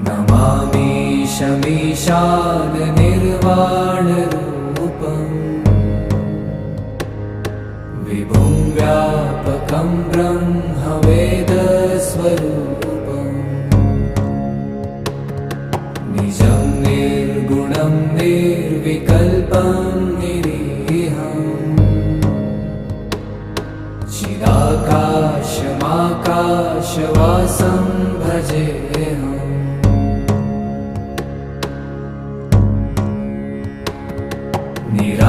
नमामीशमीशान निर्वाणरूपम् विभुं व्यापकं ब्रह्मवेदस्वरूपम् निजं निर्गुणं निर्विकल्पं निरीहम् चिदाकाशमाकाशवासं भजेऽहम्